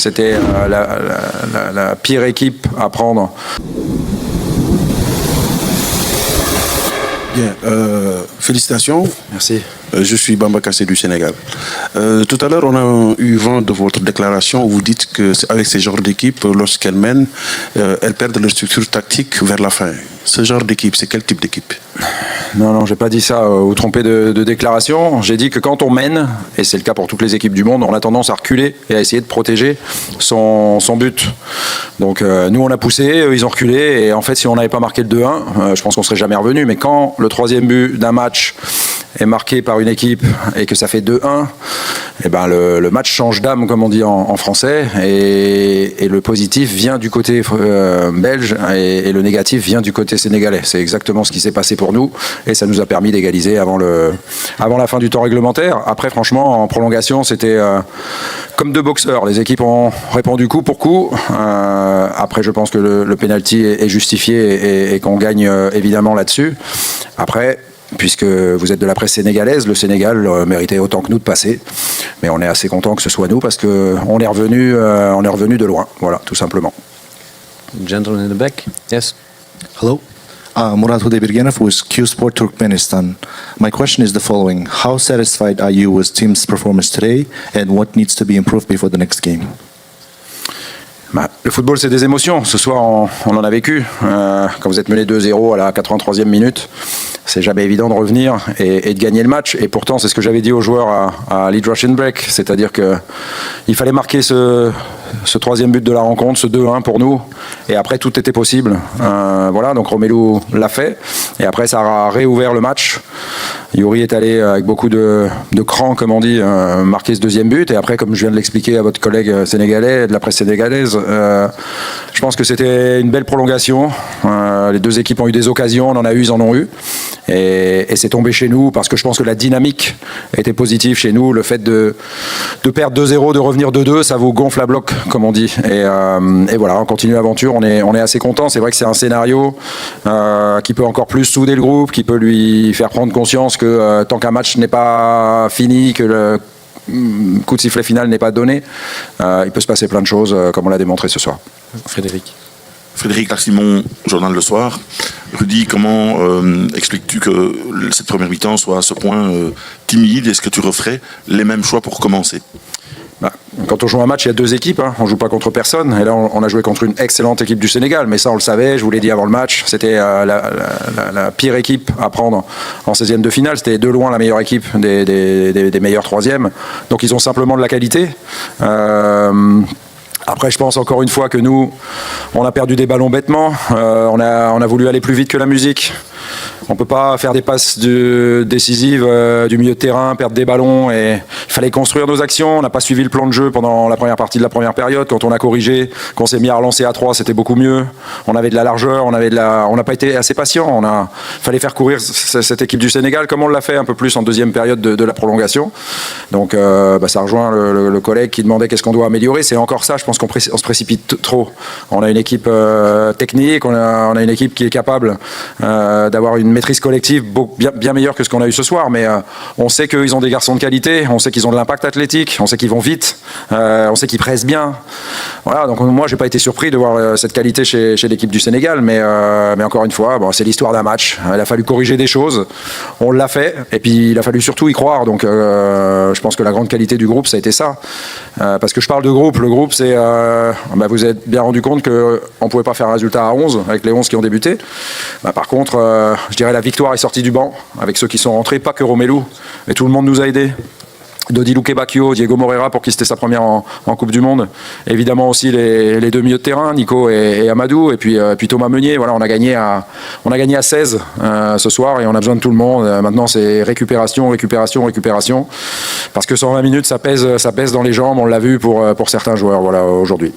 C'était la pire équipe à prendre. Bien, félicitations. Merci. Je suis Bamba Kassé du Sénégal. Tout à l'heure, on a eu vent de votre déclaration où vous dites qu'avec ces genres d'équipes, lorsqu'elles mènent, elles perdent leur structure tactique vers la fin. Ce genre d'équipe, c'est quel type d'équipe? Non, j'ai pas dit ça. Vous trompez de déclaration. J'ai dit que quand on mène, et c'est le cas pour toutes les équipes du monde, on a tendance à reculer et à essayer de protéger son but. Donc nous, on a poussé, eux, ils ont reculé. Et en fait, si on n'avait pas marqué le 2-1, je pense qu'on serait jamais revenu. Mais quand le troisième but d'un match est marqué par une équipe et que ça fait 2-1, eh ben le match change d'âme, comme on dit en français, et le positif vient du côté belge et le négatif vient du côté sénégalais. C'est exactement ce qui s'est passé pour nous et ça nous a permis d'égaliser avant la fin du temps réglementaire. Après, franchement, en prolongation, c'était comme deux boxeurs. Les équipes ont répondu coup pour coup. Après, je pense que le penalty est justifié et qu'on gagne évidemment là-dessus. Après, puisque vous êtes de la presse sénégalaise, le Sénégal méritait autant que nous de passer. Mais on est assez content que ce soit nous parce qu'on est revenu de loin. Voilà, tout simplement. Gentleman in the back. Yes. Hello. Murat Hudebirgenov with Q Sport Turkmenistan. My question is the following. How satisfied are you with team's performance today and what needs to be improved before the next game? Le football, c'est des émotions. Ce soir, on en a vécu. Quand vous êtes mené 2-0 à la 83e minute, c'est jamais évident de revenir et de gagner le match. Et pourtant, c'est ce que j'avais dit aux joueurs à Lead Russian Break. C'est-à-dire qu'il fallait marquer ce troisième but de la rencontre, ce 2-1 pour nous. Et après, tout était possible. Voilà, donc Romelu l'a fait. Et après, ça a réouvert le match. Youri est allé avec beaucoup de cran, comme on dit, marquer ce deuxième but. Et après, comme je viens de l'expliquer à votre collègue sénégalais, de la presse sénégalaise, je pense que c'était une belle prolongation. Les deux équipes ont eu des occasions, on en a eu, ils en ont eu. Et c'est tombé chez nous parce que je pense que la dynamique était positive chez nous. Le fait de perdre 2-0, de revenir 2-2, ça vous gonfle à bloc, comme on dit. Et voilà, on continue l'aventure, on est assez content. C'est vrai que c'est un scénario qui peut encore plus souder le groupe, qui peut lui faire prendre conscience que tant qu'un match n'est pas fini, que le coup de sifflet final n'est pas donné, il peut se passer plein de choses, comme on l'a démontré ce soir. Frédéric Larsimon, Journal Le Soir. Rudy, comment expliques-tu que cette première mi-temps soit à ce point timide? Est-ce que tu referais les mêmes choix pour commencer? Quand on joue un match, il y a deux équipes, hein. On ne joue pas contre personne. Et là, on a joué contre une excellente équipe du Sénégal. Mais ça, on le savait, je vous l'ai dit avant le match. C'était la pire équipe à prendre en 16e de finale. C'était de loin la meilleure équipe des meilleurs troisièmes. Donc, ils ont simplement de la qualité. Après, je pense encore une fois que nous, on a perdu des ballons bêtement. On a voulu aller plus vite que la musique. On ne peut pas faire des passes décisives du milieu de terrain, perdre des ballons. Et il fallait construire nos actions. On n'a pas suivi le plan de jeu pendant la première partie de la première période. Quand on a corrigé, qu'on s'est mis à relancer à 3, c'était beaucoup mieux. On avait de la largeur, on n'a pas été assez patient. Il fallait faire courir cette équipe du Sénégal comme on l'a fait un peu plus en deuxième période de la prolongation. Donc ça rejoint le collègue qui demandait qu'est-ce qu'on doit améliorer. C'est encore ça, je pense qu'on se précipite trop. On a une équipe technique, on a une équipe qui est capable d'avoir une maîtrise collective bien meilleure que ce qu'on a eu ce soir, mais on sait qu'ils ont des garçons de qualité, on sait qu'ils ont de l'impact athlétique, on sait qu'ils vont vite, on sait qu'ils pressent bien. Voilà, donc moi j'ai pas été surpris de voir cette qualité chez l'équipe du Sénégal, mais encore une fois, c'est l'histoire d'un match. Il a fallu corriger des choses, on l'a fait, et puis il a fallu surtout y croire. Donc je pense que la grande qualité du groupe, ça a été ça. Parce que je parle de groupe, le groupe c'est, vous êtes bien rendu compte qu'on pouvait pas faire un résultat à 11 avec les 11 qui ont débuté. Par contre, je dirais la victoire est sortie du banc avec ceux qui sont rentrés, pas que Romelu, mais tout le monde nous a aidés. Dodi Luque-Bacchio, Diego Moreira pour qui c'était sa première en Coupe du Monde. Évidemment aussi les deux milieux de terrain, Nico et Amadou, et puis Thomas Meunier. Voilà, on a gagné à 16 ce soir et on a besoin de tout le monde. Maintenant c'est récupération, parce que 120 minutes ça pèse dans les jambes. On l'a vu pour certains joueurs. Voilà, aujourd'hui.